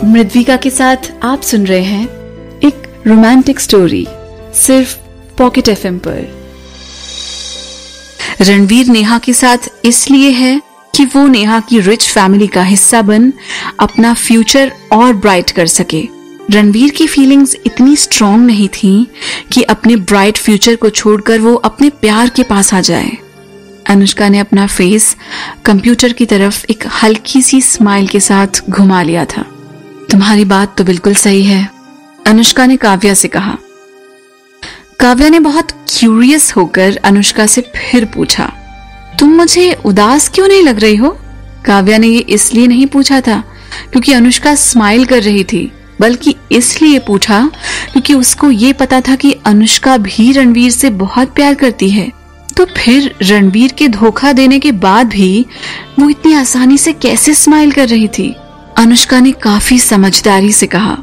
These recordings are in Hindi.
मृद्विका के साथ आप सुन रहे हैं एक रोमांटिक स्टोरी सिर्फ पॉकेट एफएम पर। रणवीर नेहा के साथ इसलिए है कि वो नेहा की रिच फैमिली का हिस्सा बन अपना फ्यूचर और ब्राइट कर सके। रणवीर की फीलिंग्स इतनी स्ट्रॉन्ग नहीं थी कि अपने ब्राइट फ्यूचर को छोड़कर वो अपने प्यार के पास आ जाए। अनुष्का ने अपना फेस कंप्यूटर की तरफ एक हल्की सी स्माइल के साथ घुमा लिया था। तुम्हारी बात तो बिल्कुल सही है, अनुष्का ने काव्या से कहा। काव्या ने बहुत क्यूरियस होकर अनुष्का से फिर पूछा, तुम मुझे उदास क्यों नहीं लग रही हो? काव्या ने ये इसलिए नहीं पूछा था क्योंकि अनुष्का स्माइल कर रही थी, बल्कि इसलिए पूछा क्योंकि उसको ये पता था कि अनुष्का भी रणवीर से बहुत प्यार करती है। तो फिर रणवीर के धोखा देने के बाद भी वो इतनी आसानी से कैसे स्माइल कर रही थी? अनुष्का ने काफी समझदारी से कहा,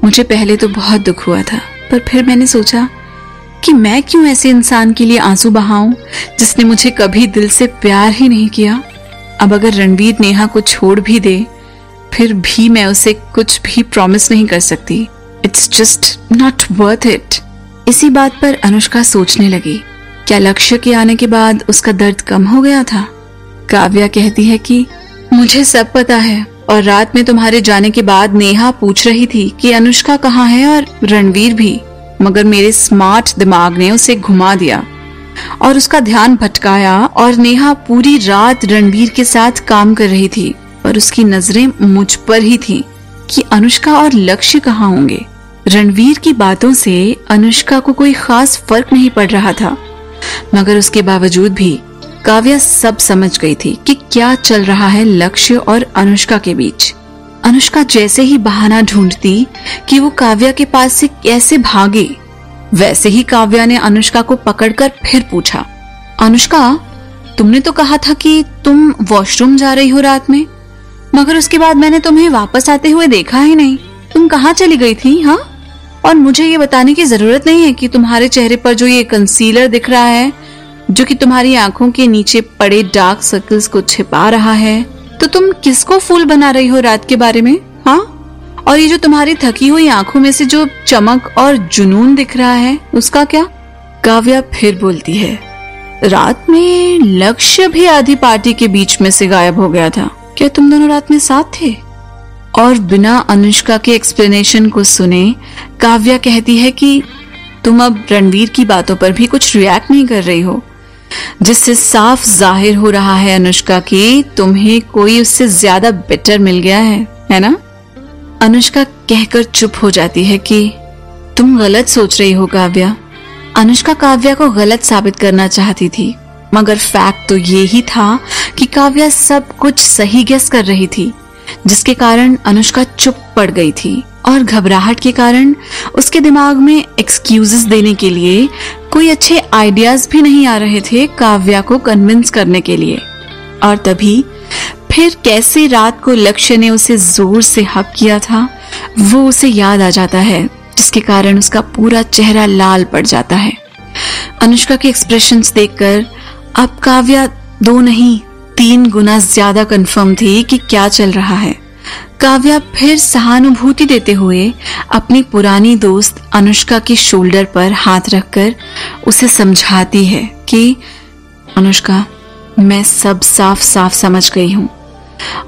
मुझे पहले तो बहुत दुख हुआ था, पर फिर मैंने सोचा कि मैं क्यों ऐसे इंसान के लिए आंसू बहाऊं जिसने मुझे कभी दिल से प्यार ही नहीं किया। अब अगर रणवीर नेहा को छोड़ भी दे फिर भी मैं उसे कुछ भी प्रॉमिस नहीं कर सकती। It's just not worth it. इसी बात पर अनुष्का सोचने लगी, क्या लक्ष्य के आने के बाद उसका दर्द कम हो गया था? काव्या कहती है कि मुझे सब पता है और रात में तुम्हारे जाने के बाद नेहा पूछ रही थी कि अनुष्का कहाँ है और रणवीर भी, मगर मेरे स्मार्ट दिमाग ने उसे घुमा दिया और उसका ध्यान भटकाया और नेहा पूरी रात रणवीर के साथ काम कर रही थी और उसकी नजरें मुझ पर ही थी कि अनुष्का और लक्ष्य कहाँ होंगे। रणवीर की बातों से अनुष्का को कोई खास फर्क नहीं पड़ रहा था, मगर उसके बावजूद भी काव्या सब समझ गई थी कि क्या चल रहा है लक्ष्य और अनुष्का के बीच। अनुष्का जैसे ही बहाना ढूंढती कि वो काव्या के पास से कैसे भागे, वैसे ही काव्या ने अनुष्का को पकड़कर फिर पूछा, अनुष्का तुमने तो कहा था कि तुम वॉशरूम जा रही हो रात में, मगर उसके बाद मैंने तुम्हें वापस आते हुए देखा ही नहीं। तुम कहाँ चली गई थी? हाँ, और मुझे ये बताने की जरूरत नहीं है कि तुम्हारे चेहरे पर जो ये कंसीलर दिख रहा है जो कि तुम्हारी आंखों के नीचे पड़े डार्क सर्कल्स को छिपा रहा है, तो तुम किसको फूल बना रही हो रात के बारे में? हाँ, और ये जो तुम्हारी थकी हुई आंखों में से जो चमक और जुनून दिख रहा है उसका क्या? काव्या फिर बोलती है, रात में लक्ष्य भी आधी पार्टी के बीच में से गायब हो गया था। क्या तुम दोनों रात में साथ थे? और बिना अनुष्का के एक्सप्लेनेशन को सुने काव्या कहती है कि तुम अब रणवीर की बातों पर भी कुछ रिएक्ट नहीं कर रही हो, जिससे साफ जाहिर हो रहा है अनुष्का कि तुम्हें कोई उससे ज्यादा बेटर मिल गया है ना? अनुष्का कहकर चुप हो जाती है कि तुम गलत सोच रही हो काव्या। अनुष्का काव्या को गलत साबित करना चाहती थी, मगर फैक्ट तो ये ही था कि काव्या सब कुछ सही गेस कर रही थी, जिसके कारण अनुष्का चुप पड़ गई थी और घबराहट के कारण उसके दिमाग में एक्सक्यूजेस देने के लिए कोई अच्छे आइडियाज भी नहीं आ रहे थे काव्या को कन्विंस करने के लिए। और तभी फिर कैसे रात को लक्ष्य ने उसे जोर से हक किया था वो उसे याद आ जाता है, जिसके कारण उसका पूरा चेहरा लाल पड़ जाता है। अनुष्का के एक्सप्रेशंस देखकर अब काव्या 2 नहीं 3 गुना ज्यादा कंफर्म थी कि क्या चल रहा है। काव्या फिर सहानुभूति देते हुए अपनी पुरानी दोस्त अनुष्का के शोल्डर पर हाथ रखकर उसे समझाती है कि अनुष्का, मैं सब साफ साफ समझ गई हूँ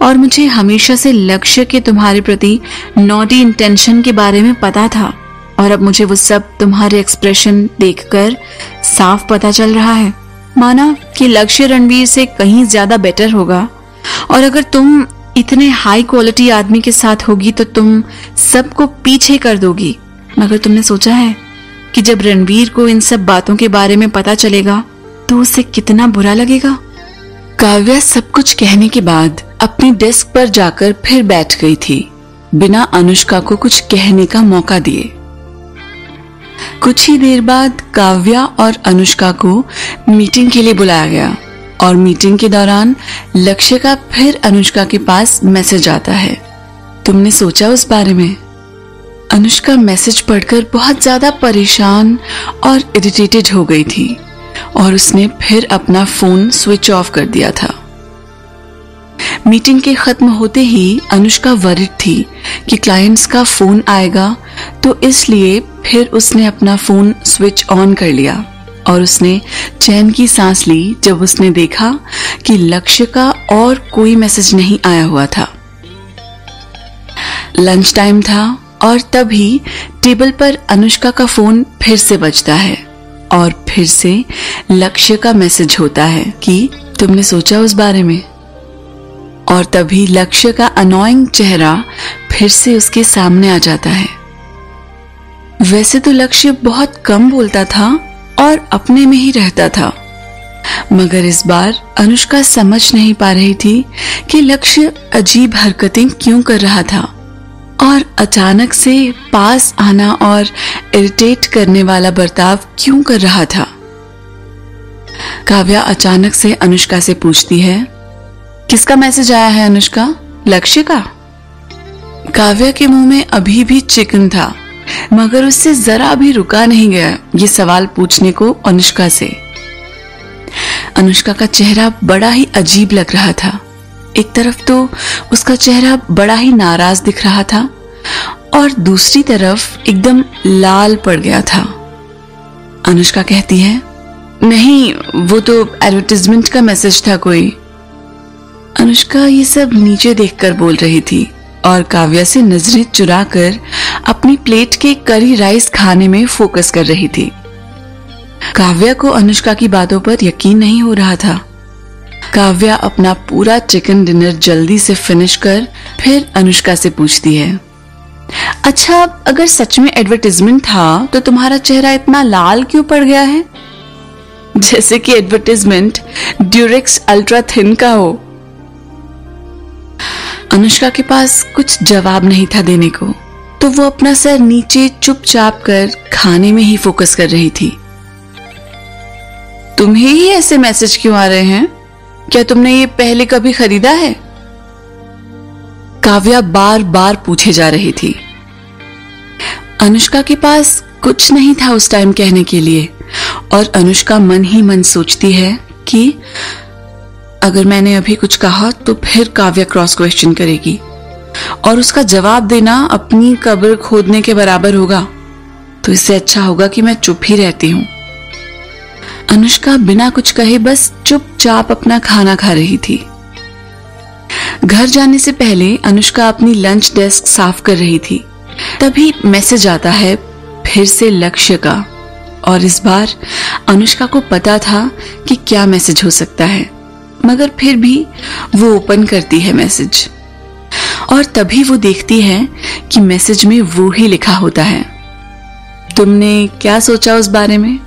और मुझे हमेशा से लक्ष्य के तुम्हारे प्रति नॉटी इंटेंशन के बारे में पता था, और अब मुझे वो सब तुम्हारे एक्सप्रेशन देखकर साफ पता चल रहा है। माना कि लक्ष्य रणवीर से कहीं ज्यादा बेटर होगा, और अगर तुम इतने हाई क्वालिटी आदमी के साथ होगी तो तुम सबको पीछे कर दोगी, मगर तुमने सोचा है कि जब रणवीर को इन सब बातों के बारे में पता चलेगा तो उसे कितना बुरा लगेगा। काव्या सब कुछ कहने के बाद अपनी डेस्क पर जाकर फिर बैठ गई थी, बिना अनुष्का को कुछ कहने का मौका दिए। कुछ ही देर बाद काव्या और अनुष्का को मीटिंग के लिए बुलाया गया और मीटिंग के दौरान लक्ष्य का फिर अनुष्का के पास मैसेज आता है। तुमने सोचा उस बारे में? अनुष्का मैसेज पढ़कर बहुत ज्यादा परेशान और इरिटेटेड हो गई थी और उसने फिर अपना फोन स्विच ऑफ कर दिया था। मीटिंग के खत्म होते ही अनुष्का वरिड थी कि क्लाइंट्स का फोन आएगा, तो इसलिए फिर उसने अपना फोन स्विच ऑन कर लिया और उसने चैन की सांस ली जब उसने देखा कि लक्ष्य का और कोई मैसेज नहीं आया हुआ था। लंच टाइम था और तभी टेबल पर अनुष्का का फोन फिर से बजता है और फिर से लक्ष्य का मैसेज होता है कि तुमने सोचा उस बारे में। और तभी लक्ष्य का अनोइंग चेहरा फिर से उसके सामने आ जाता है। वैसे तो लक्ष्य बहुत कम बोलता था और अपने में ही रहता था, मगर इस बार अनुष्का समझ नहीं पा रही थी कि लक्ष्य अजीब हरकतें क्यों कर रहा था और अचानक से पास आना और इरिटेट करने वाला बर्ताव क्यों कर रहा था। काव्या अचानक से अनुष्का से पूछती है, किसका मैसेज आया है अनुष्का? लक्ष्य का? काव्या के मुंह में अभी भी चिकन था, मगर उससे जरा भी रुका नहीं गया ये सवाल पूछने को अनुष्का से। अनुष्का का चेहरा बड़ा ही अजीब लग रहा था। एक तरफ तो उसका चेहरा बड़ा ही नाराज दिख रहा था और दूसरी तरफ एकदम लाल पड़ गया था। अनुष्का कहती है, नहीं, वो तो एडवर्टाइजमेंट का मैसेज था कोई। अनुष्का ये सब नीचे देखकर बोल रही थी और काव्या से नजरें चुराकर अपनी प्लेट के करी राइस खाने में फोकस कर रही थी। काव्या को अनुष्का की बातों पर यकीन नहीं हो रहा था। काव्या अपना पूरा चिकन डिनर जल्दी से फिनिश कर फिर अनुष्का से पूछती है, अच्छा, अगर सच में एडवर्टाइजमेंट था तो तुम्हारा चेहरा इतना लाल क्यों पड़ गया है? जैसे कि एडवर्टाइजमेंट ड्यूरेक्स अल्ट्रा थिन का हो। अनुष्का के पास कुछ जवाब नहीं था देने को, तो वो अपना सर नीचे चुपचाप कर खाने में ही फोकस कर रही थी। तुम्हें ही ऐसे मैसेज क्यों आ रहे हैं? क्या तुमने ये पहले कभी खरीदा है? काव्या बार बार पूछे जा रही थी। अनुष्का के पास कुछ नहीं था उस टाइम कहने के लिए और अनुष्का मन ही मन सोचती है कि अगर मैंने अभी कुछ कहा तो फिर काव्या क्रॉस क्वेश्चन करेगी और उसका जवाब देना अपनी कब्र खोदने के बराबर होगा, तो इससे अच्छा होगा कि मैं चुप ही रहती हूं। अनुष्का बिना कुछ कहे बस चुपचाप अपना खाना खा रही थी। घर जाने से पहले अनुष्का अपनी लंच डेस्क साफ कर रही थी, तभी मैसेज आता है फिर से लक्ष्य का। और इस बार अनुष्का को पता था कि क्या मैसेज हो सकता है, मगर फिर भी वो ओपन करती है मैसेज और तभी वो देखती है कि मैसेज में वो ही लिखा होता है, तुमने क्या सोचा उस बारे में?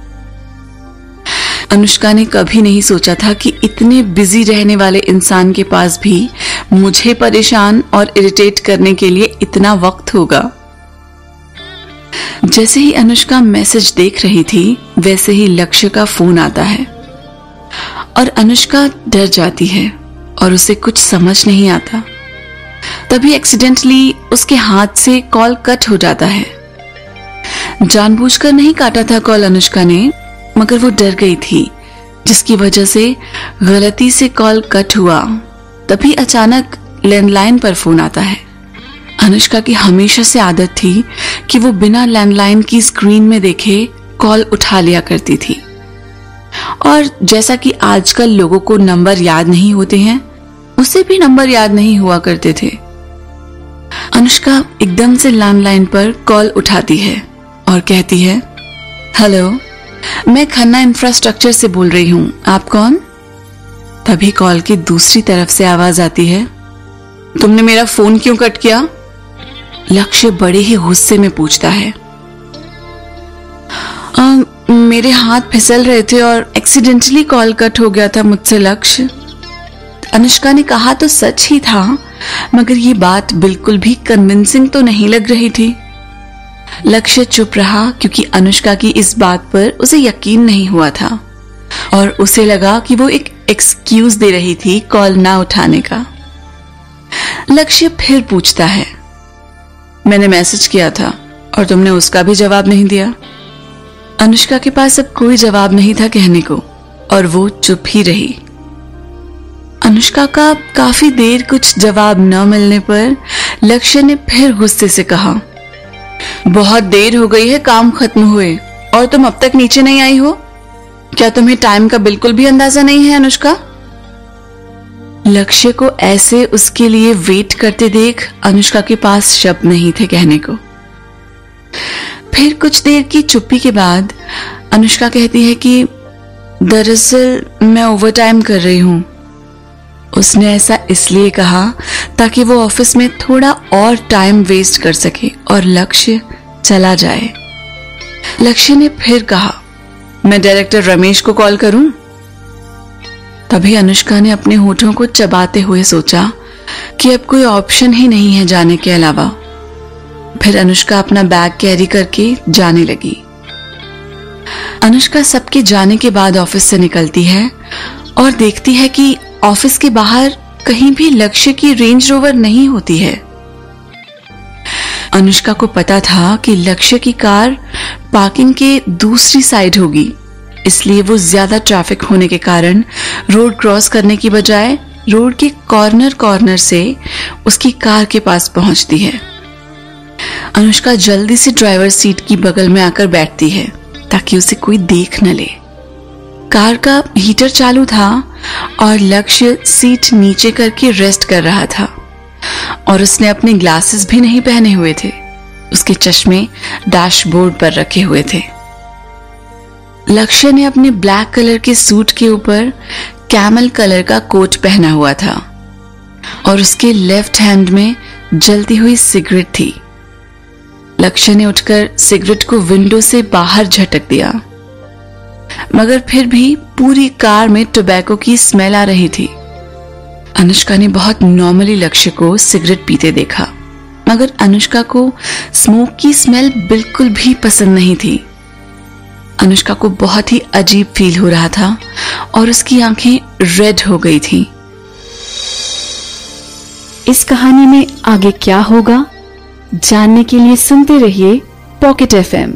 अनुष्का ने कभी नहीं सोचा था कि इतने बिजी रहने वाले इंसान के पास भी मुझे परेशान और इरिटेट करने के लिए इतना वक्त होगा। जैसे ही अनुष्का मैसेज देख रही थी, वैसे ही लक्ष्य का फोन आता है और अनुष्का डर जाती है और उसे कुछ समझ नहीं आता। तभी एक्सीडेंटली उसके हाथ से कॉल कट हो जाता है। जानबूझकर नहीं काटा था कॉल अनुष्का ने, मगर वो डर गई थी, जिसकी वजह से गलती से कॉल कट हुआ। तभी अचानक लैंडलाइन पर फोन आता है। अनुष्का की हमेशा से आदत थी कि वो बिना लैंडलाइन की स्क्रीन में देखे कॉल उठा लिया करती थी, और जैसा कि आजकल लोगों को नंबर याद नहीं होते हैं, उसे भी नंबर याद नहीं हुआ करते थे। अनुष्का एकदम से लैंडलाइन पर कॉल उठाती है और कहती है, हेलो, मैं खन्ना इंफ्रास्ट्रक्चर से बोल रही हूं, आप कौन? तभी कॉल की दूसरी तरफ से आवाज आती है, तुमने मेरा फोन क्यों कट किया? लक्ष्य बड़े ही गुस्से में पूछता है। मेरे हाथ फिसल रहे थे और एक्सीडेंटली कॉल कट हो गया था मुझसे लक्ष्य। अनुष्का ने कहा तो सच ही था, मगर ये बात बिल्कुल भी कन्विंसिंग तो नहीं लग रही थी। लक्ष्य चुप रहा क्योंकि अनुष्का की इस बात पर उसे यकीन नहीं हुआ था और उसे लगा कि वो एक एक्सक्यूज दे रही थी कॉल ना उठाने का। लक्ष्य फिर पूछता है, मैंने मैसेज किया था और तुमने उसका भी जवाब नहीं दिया। अनुष्का के पास अब कोई जवाब नहीं था कहने को और वो चुप ही रही। अनुष्का का काफी देर कुछ जवाब न मिलने पर लक्ष्य ने फिर गुस्से से कहा, बहुत देर हो गई है काम खत्म हुए और तुम अब तक नीचे नहीं आई हो। क्या तुम्हें टाइम का बिल्कुल भी अंदाजा नहीं है अनुष्का? लक्ष्य को ऐसे उसके लिए वेट करते देख अनुष्का के पास शब्द नहीं थे कहने को। फिर कुछ देर की चुप्पी के बाद अनुष्का कहती है कि दरअसल मैं ओवर टाइम कर रही हूं। उसने ऐसा इसलिए कहा ताकि वो ऑफिस में थोड़ा और टाइम वेस्ट कर सके और लक्ष्य चला जाए। लक्ष्य ने फिर कहा, मैं डायरेक्टर रमेश को कॉल करूं? तभी अनुष्का ने अपने होठों को चबाते हुए सोचा कि अब कोई ऑप्शन ही नहीं है जाने के अलावा। फिर अनुष्का अपना बैग कैरी करके जाने लगी। अनुष्का सबके जाने के बाद ऑफिस से निकलती है और देखती है कि ऑफिस के बाहर कहीं भी लक्ष्य की रेंज रोवर नहीं होती है। अनुष्का को पता था कि लक्ष्य की कार पार्किंग के दूसरी साइड होगी, इसलिए वो ज्यादा ट्रैफिक होने के कारण रोड क्रॉस करने की बजाय रोड के कॉर्नर से उसकी कार के पास पहुंचती है। अनुष्का जल्दी से ड्राइवर सीट की बगल में आकर बैठती है ताकि उसे कोई देख न ले। कार का हीटर चालू था और लक्ष्य सीट नीचे करके रेस्ट कर रहा था और उसने अपने ग्लासेस भी नहीं पहने हुए थे। उसके चश्मे डैशबोर्ड पर रखे हुए थे। लक्ष्य ने अपने ब्लैक कलर के सूट के ऊपर कैमल कलर का कोट पहना हुआ था और उसके लेफ्ट हैंड में जलती हुई सिगरेट थी। लक्ष्य ने उठकर सिगरेट को विंडो से बाहर झटक दिया, मगर फिर भी पूरी कार में टोबैको की स्मेल आ रही थी। अनुष्का ने बहुत नॉर्मली लक्ष्य को सिगरेट पीते देखा, मगर अनुष्का को स्मोक की स्मेल बिल्कुल भी पसंद नहीं थी। अनुष्का को बहुत ही अजीब फील हो रहा था और उसकी आंखें रेड हो गई थी। इस कहानी में आगे क्या होगा जानने के लिए सुनते रहिए पॉकेट FM।